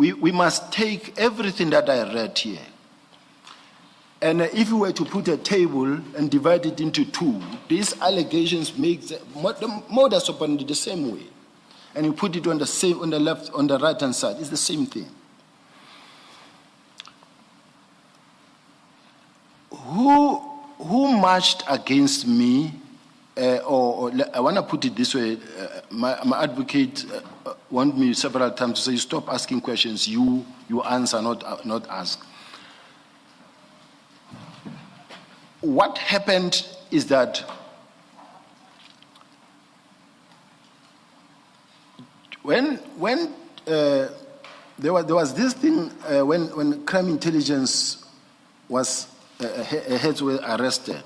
we must take everything that I read here. And if we were to put a table and divide it into two, these allegations make the modus operandi the same way. And you put it on the left, on the right-hand side, it's the same thing. Who marched against me, or I want to put it this way, my advocate wanted me several times to say, stop asking questions, you answer, not ask. What happened is that when there was this thing when crime intelligence was heads were arrested,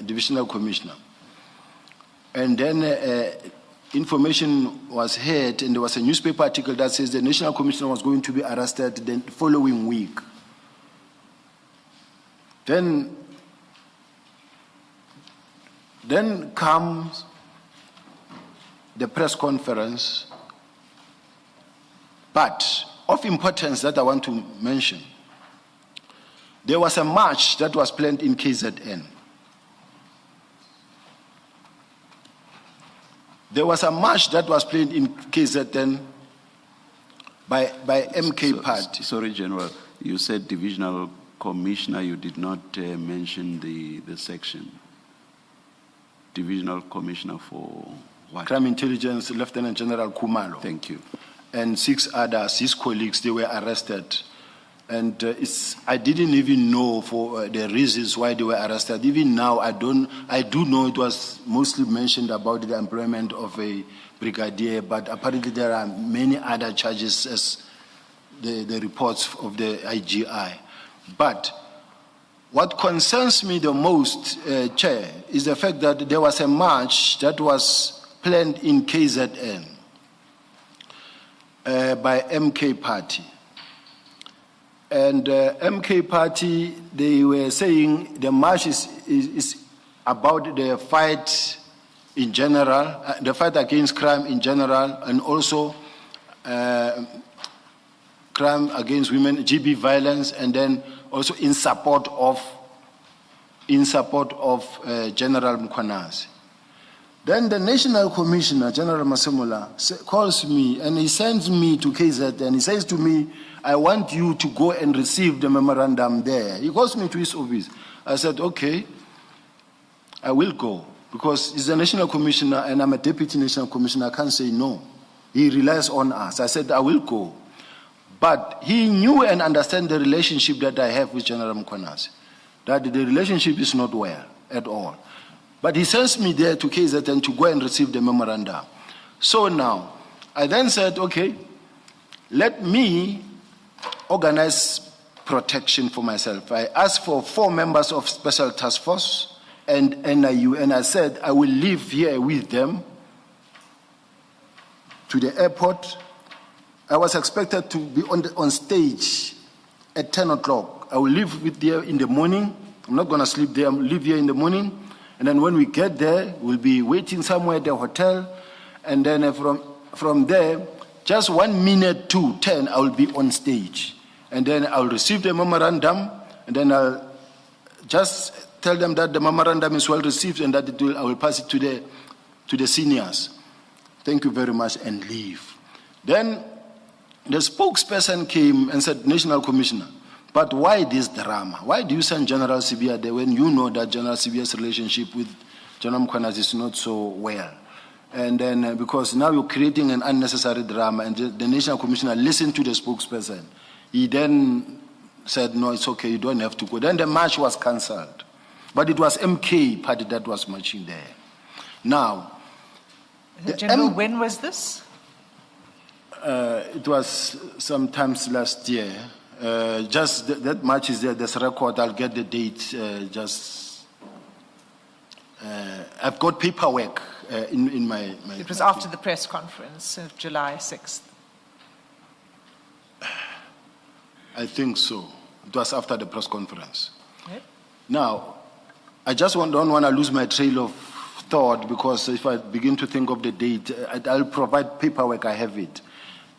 divisional commissioner, and then information was heard, and there was a newspaper article that says the national commissioner was going to be arrested the following week. Then comes the press conference, but of importance that I want to mention, there was a march that was planned in KZN. There was a march that was planned in KZN by MK party. Sorry, General, you said divisional commissioner, you did not mention the section. Divisional commissioner for what? Crime intelligence, Lieutenant General Kumalo. Thank you. And 6 others, his colleagues, they were arrested. And I didn't even know for the reasons why they were arrested. Even now, I do know it was mostly mentioned about the employment of a brigadier, but apparently there are many other charges as the reports of the IGI. But what concerns me the most, Chair, is the fact that there was a march that was planned in KZN by MK party. And MK party, they were saying the march is about the fight in general, the fight against crime in general, and also crime against women, GB violence, and then also in support of General Mkhwanazi. Then the National Commissioner, General Masemola, calls me and he sends me to KZ and he says to me, I want you to go and receive the memorandum there. He calls me to his office. I said, okay, I will go because he's a National Commissioner and I'm a Deputy National Commissioner. I can't say no. He relies on us. I said, I will go. But he knew and understood the relationship that I have with General Mkhwanazi, that the relationship is not well at all. But he sends me there to KZN to go and receive the memorandum. So now, I then said, okay, let me organize protection for myself. I asked for 4 members of Special Task Force and NIU, and I said I will live here with them to the airport. I was expected to be on stage at 10 o'clock. I will leave with there in the morning. I'm not going to sleep there. I'll leave here in the morning. And then when we get there, we'll be waiting somewhere at the hotel. And then from there, just 1 minute to 10, I will be on stage. And then I'll receive the memorandum. And then I'll just tell them that the memorandum is well received and that I will pass it to the seniors. Thank you very much, and leave. Then the spokesperson came and said, National Commissioner, but why this drama? Why do you send General Sibiya there when you know that General Sibiya's relationship with General Mkhwanazi is not so well? And then because now you're creating an unnecessary drama, and the National Commissioner listened to the spokesperson. He then said, no, it's okay, you don't have to go. Then the march was cancelled. But it was MK party that was marching there. Now, General, when was this? It was sometimes last year. Just that march is there. There's a record. I'll get the date. I've got paperwork in my. It was after the press conference of July 6th. I think so. It was after the press conference. Yep. Now, I just don't want to lose my trail of thought, because if I begin to think of the date, I'll provide paperwork. I have it.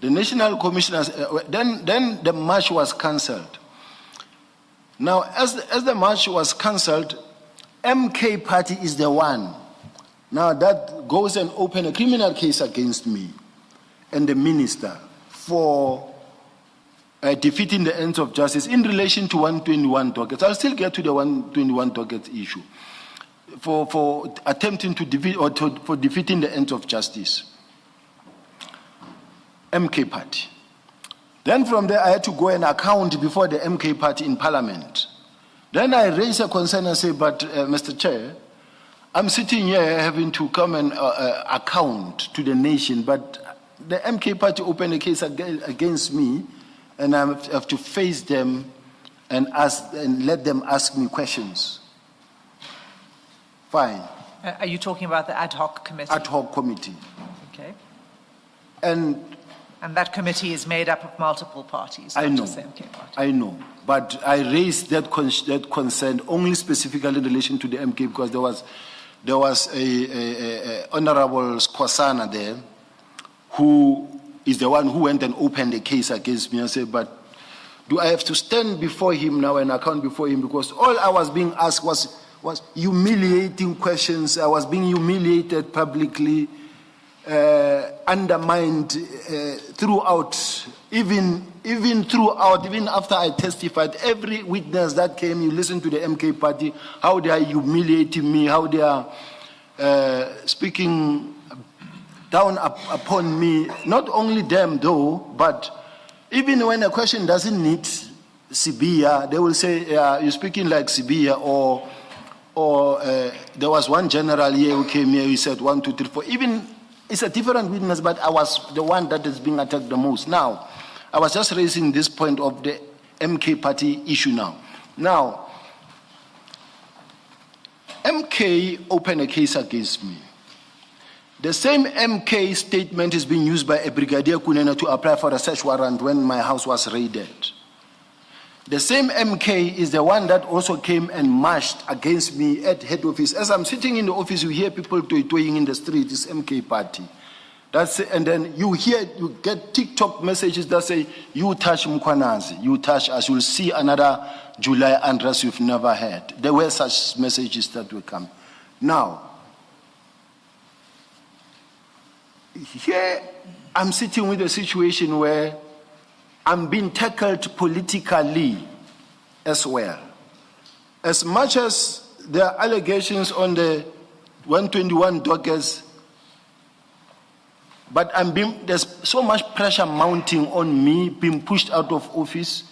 The National Commissioners, then the march was cancelled. Now, as the march was cancelled, MK party is the one. Now that goes and open a criminal case against me and the minister for defeating the ends of justice in relation to 121 dockets. I'll still get to the 121 docket issue for attempting to defeat or for defeating the ends of justice. MK party. Then from there, I had to go and account before the MK party in parliament. Then I raised a concern and say, but Mr. Chair, I'm sitting here having to come and account to the nation, but the MK party opened a case against me, and I have to face them and let them ask me questions. Fine. Are you talking about the ad hoc committee? Ad hoc committee. Okay. And that committee is made up of multiple parties, I not know. just the MK party. I know. But I raised that concern only specifically in relation to the MK because there was a Honorable Skwasana there who is the one who went and opened the case against me. I said, but do I have to stand before him now and account before him? Because all I was being asked was humiliating questions. I was being humiliated publicly, undermined throughout, even after I testified. Every witness that came, you listen to the MK party, how they are humiliating me, how they are speaking down upon me. Not only them though, but even when a question doesn't need Sibiya, they will say, you're speaking like Sibiya, or there was one general here who came here, he said 1, 2, 3, 4. Even it's a different witness, but I was the one that is being attacked the most. Now, I was just raising this point of the MK party issue now. Now, MK opened a case against me. The same MK statement is being used by a Brigadier Kunena to apply for a search warrant when my house was raided. The same MK is the one that also came and marched against me at head office. As I'm sitting in the office, you hear people toying in the street, it's MK party. And then you get TikTok messages that say, you touch Mkhwanazi, you touch us, you'll see another July unrest you've never had. There were such messages that will come. Now, here I'm sitting with a situation where I'm being tackled politically as well. As much as there are allegations on the 121 dockets, but there's so much pressure mounting on me, being pushed out of office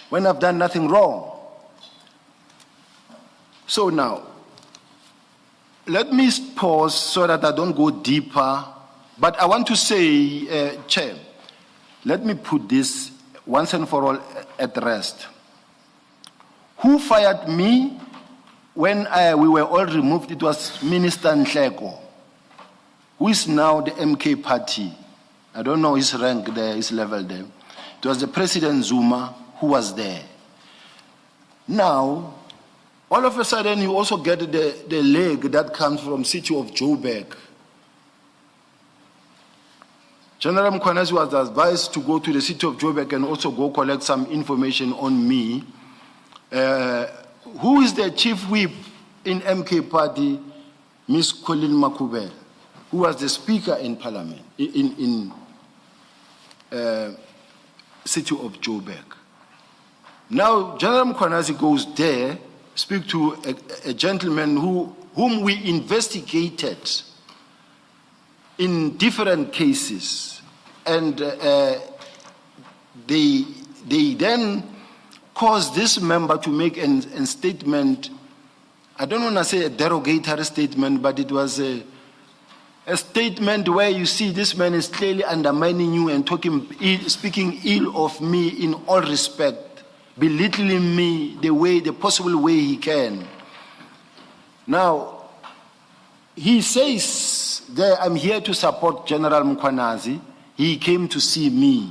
when I've done nothing wrong. So now, let me pause so that I don't go deeper, but I want to say, Chair, let me put this once and for all at rest. Who fired me when we were all removed? It was Minister Nhleko, who is now the MK party. I don't know his rank there, his level there. It was the President Zuma who was there. Now, all of a sudden, you also get the leg that comes from city of Joburg. General Mkhwanazi was advised to go to the city of Joburg and also go collect some information on me. Who is the chief whip in MK party? Ms. Colin Makubele, who was the speaker in parliament, in city of Joburg. Now, General Mkhwanazi goes there, speak to a gentleman whom we investigated in different cases, and they then caused this member to make a statement. I don't want to say a derogatory statement, but it was a statement where you see this man is clearly undermining you and speaking ill of me in all respect, belittling me the possible way he can. Now, he says that I'm here to support General Mkhwanazi. He came to see me.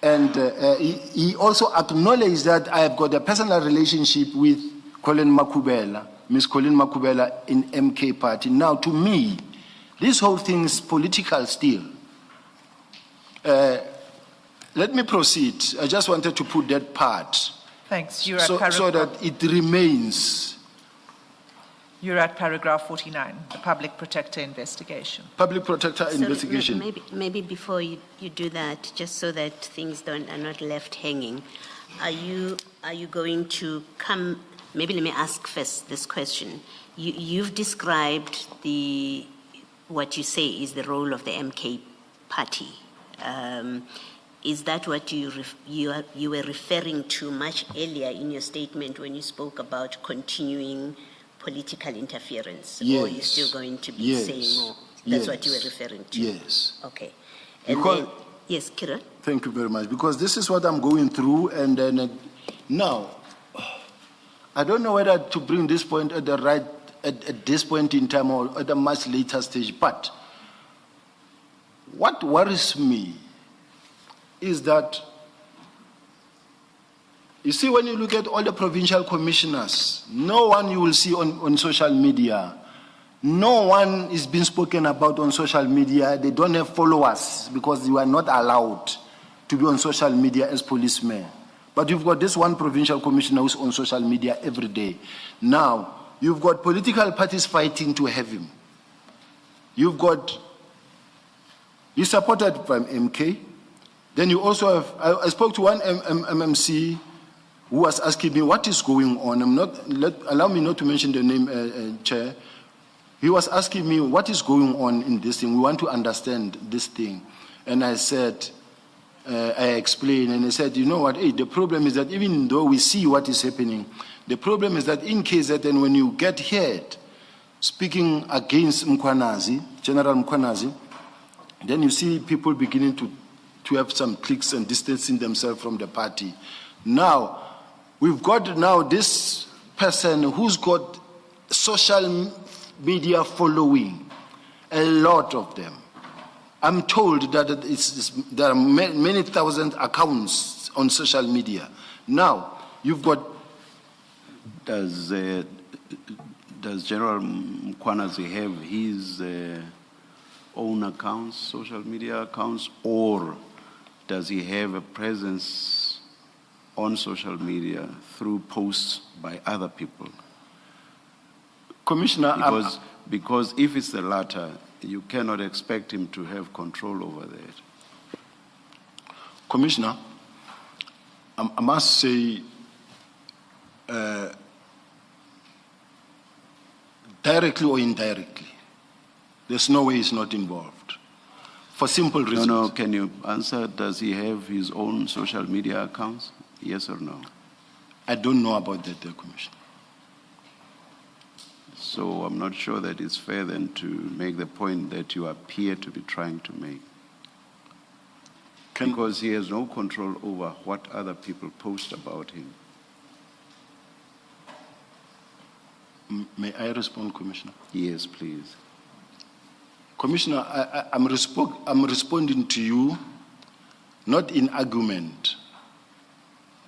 And he also acknowledged that I have got a personal relationship with Colin Makubele, Ms. Colin Makubele in MK party. Now, to me, This whole thing is political still. Let me proceed. I just wanted to put that part Thanks. You're at so that it remains. You're at paragraph 49, the public protector investigation. Public protector So investigation. maybe before you do that, just so that things are not left hanging, are you going to come? Maybe let me ask first this question. You've described what you say is the role of the MK party. Is that what you were referring to much earlier in your statement when you spoke about continuing political interference? Yes. Or are you still going to be saying more? That's what you were referring to? Yes. Okay. And Because- then, yes, Kira? Thank you very much. Because this is what I'm going through, and then now, I don't know whether to bring this point at this point in time or at a much later stage, but what worries me is that, you see, when you look at all the provincial commissioners, no one you will see on social media. No one is being spoken about on social media. They don't have followers because you are not allowed to be on social media as policemen. But you've got this one provincial commissioner who's on social media every day. Now, you've got political parties fighting to have him. He's supported by MK. Then you also have, I spoke to one MMC who was asking me, what is going on? Allow me not to mention the name, Chair. He was asking me, what is going on in this thing? We want to understand this thing. And I said, I explained, and I said, you know what, the problem is that even though we see what is happening, the problem is that in KZN, when you get heard speaking against Mkhwanazi, General Mkhwanazi, then you see people beginning to have some clicks and distancing themselves from the party. Now, we've got now this person who's got social media following, a lot of them. I'm told that there are many thousand accounts on social media. Now, you've got... Does General Mkhwanazi have his own accounts, social media accounts, or does he have a presence on social media through posts by other people? Commissioner... Because if it's the latter, you cannot expect him to have control over that. Commissioner, I must say, directly or indirectly, there's no way he's not involved. For simple reasons. No, can you answer, does he have his own social media accounts? Yes or no? I don't know about that, Commissioner. So I'm not sure that it's fair then to make the point that you appear to be trying to make. Because he has no control over what other people post about him. May I respond, Commissioner? Yes, please. Commissioner, I'm responding to you, not in argument,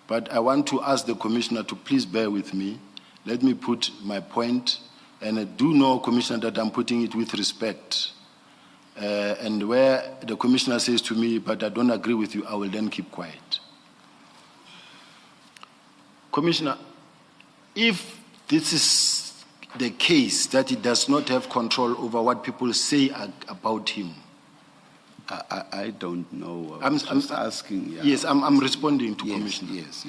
but I want to ask the Commissioner to please bear with me. Let me put my point, and I do know, Commissioner, that I'm putting it with respect. And where the Commissioner says to me, but I don't agree with you, I will then keep quiet. Commissioner, if this is the case that he does not have control over what people say about him. I don't know. I'm just asking. Yeah. Yes, I'm responding to Commissioner. Yes.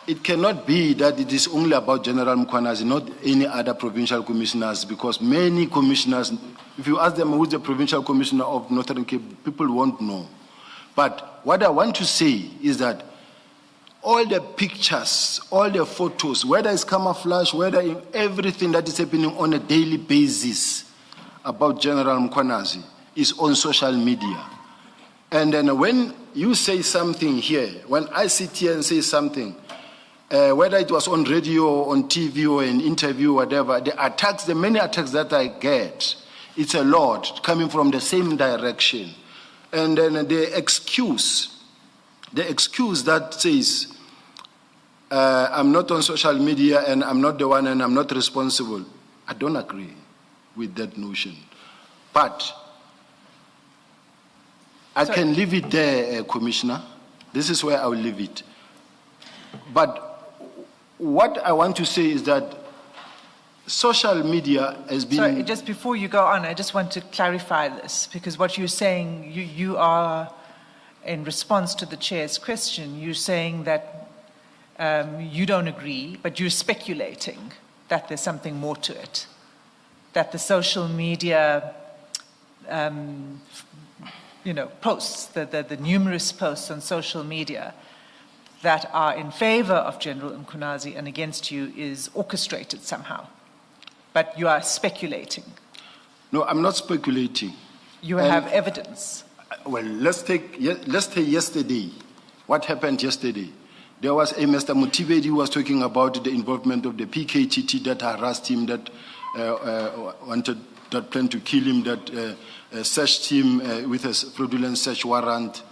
It cannot be that it is only about General Mkhwanazi, not any other provincial commissioners, because many commissioners, if you ask them who's the provincial commissioner of Northern Cape, people won't know. But what I want to say is that all the pictures, all the photos, whether it's camouflage, whether in everything that is happening on a daily basis about General Mkhwanazi is on social media. And then when you say something here, when I sit here and say something, whether it was on radio or on TV or an interview, whatever, the many attacks that I get, it's a lot coming from the same direction. And then the excuse that says, I'm not on social media and I'm not the one and I'm not responsible, I don't agree with that notion. But I So- can leave it there, Commissioner. This is where I will leave it. But what I want to say is that social media has been... Sorry, just before you go on, I just want to clarify this, because what you're saying, you are, in response to the chair's question, you're saying that you don't agree, but you're speculating that there's something more to it, that the social media, posts, the numerous posts on social media that are in favor of General Mkhwanazi and against you is orchestrated somehow. But you are speculating. No, I'm not speculating. You have evidence. Well, let's take yesterday. What happened yesterday? There was a Mr. Mutibedi who was talking about the involvement of the PKTT that harassed him, that planned to kill him, that searched him with a fraudulent search warrant.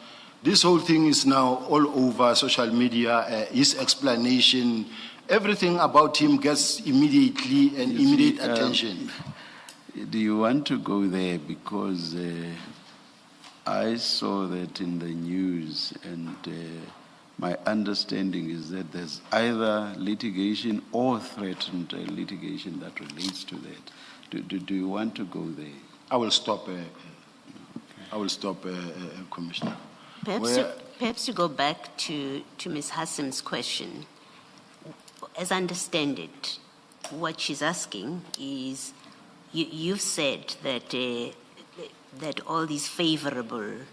This whole thing is now all over social media. His explanation, everything about him gets immediate attention. Do you want to go there? Because I saw that in the news, and my understanding is that there's either litigation or threatened litigation that relates to that. Do you want to go there? I will stop, Commissioner. Perhaps you go back to Ms. Hassim's question. As I understand it, what she's asking is, you've said that that all these favorable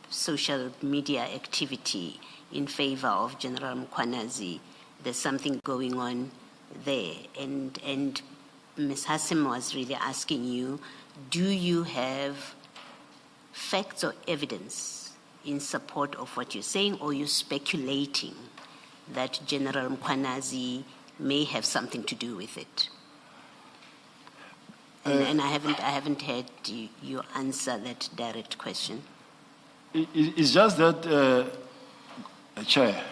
social media activity in favor of General Mkhwanazi, there's something going on there. And Ms. Hassim was really asking you, do you have facts or evidence in support of what you're saying, or you're speculating that General Mkhwanazi may have something to do with it? And I haven't heard you answer that direct question. It's just that, Chair,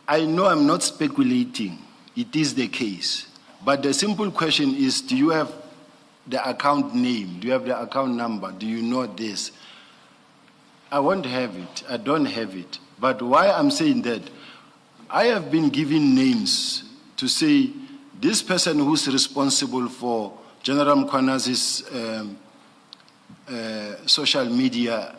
I know I'm not speculating. It is the case. But the simple question is, do you have the account name? Do you have the account number? Do you know this? I won't have it. I don't have it. But why I'm saying that, I have been given names to say, this person who's responsible for General Mkhwanazi's social media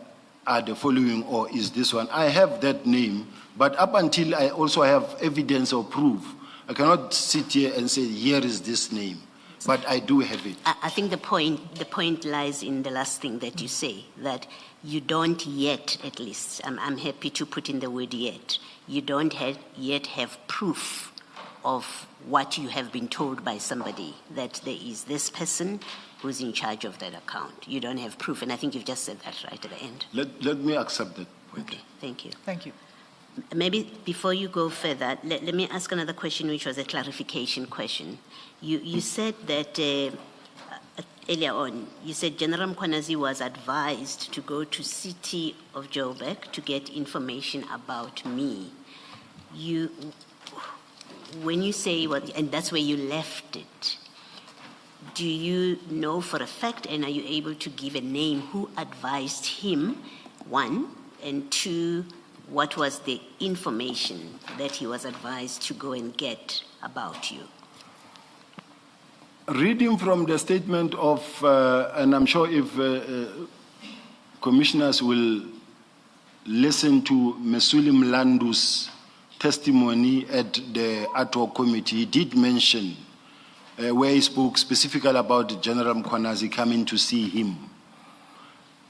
are the following, or is this one. I have that name, but up until I also have evidence or proof, I cannot sit here and say, here is this name. But I do have it. I think the point lies in the last thing that you say, that you don't yet, at least, I'm happy to put in the word yet, you don't yet have proof of what you have been told by somebody, that there is this person who's in charge of that account. You don't have proof, and I think you've just said that right at the end. Let me accept that point. Okay, thank you. Thank you. Maybe before you go further, let me ask another question, which was a clarification question. You said that earlier on, you said General Mkhwanazi was advised to go to City of Joburg to get information about me. When you say, and that's where you left it, do you know for a fact, and are you able to give a name who advised him, one, and two, what was the information that he was advised to go and get about you? Reading from the statement of, and I'm sure if commissioners will listen to Mesuli Mlandu's testimony at the ad hoc committee, he did mention where he spoke specifically about General Mkhwanazi coming to see him,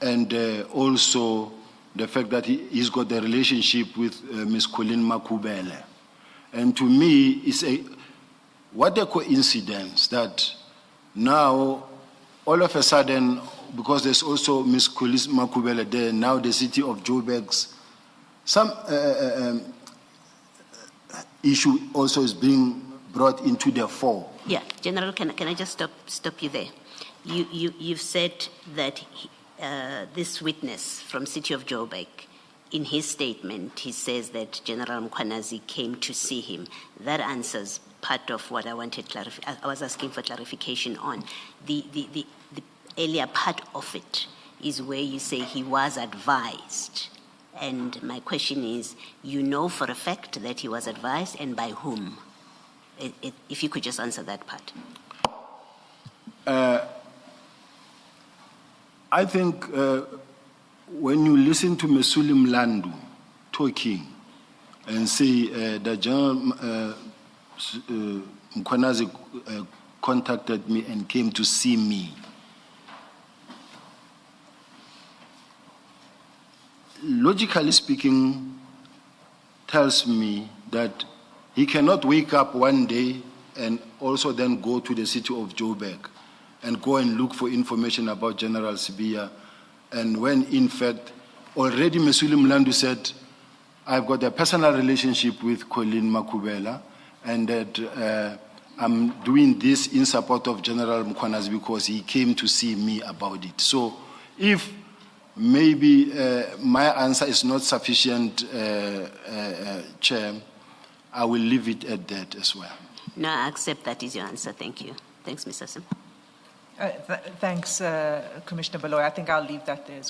and also the fact that he's got a relationship with Ms. Colleen Makubele. And to me, it's what a coincidence that now, all of a sudden, because there's also Ms. Colleen Makubele there, now the City of Joburg's, some issue also is being brought into the fore. Yeah, General, can I just stop you there? You've said that this witness from City of Joburg, in his statement, he says that General Mkhwanazi came to see him. That answers part of what I wanted I was asking for clarification on. The earlier part of it is where you say he was advised. And my question is, you know for a fact that he was advised, and by whom? If you could just answer that part. I think when you listen to Mesuli Mlandu talking and say that General Mkhwanazi contacted me and came to see me, logically speaking, tells me that he cannot wake up one day and also then go to the city of Joburg and go and look for information about General Sibiya. And when in fact, already Mesuli Mlandu said, I've got a personal relationship with Colin Makubela, and that I'm doing this in support of General Mkhwanazi because he came to see me about it. So if maybe my answer is not sufficient, Chair, I will leave it at that as well. No, I accept that is your answer. Thank you. Thanks, Mr. Sim. Thanks, Commissioner Baloy. I think I'll leave that there as well.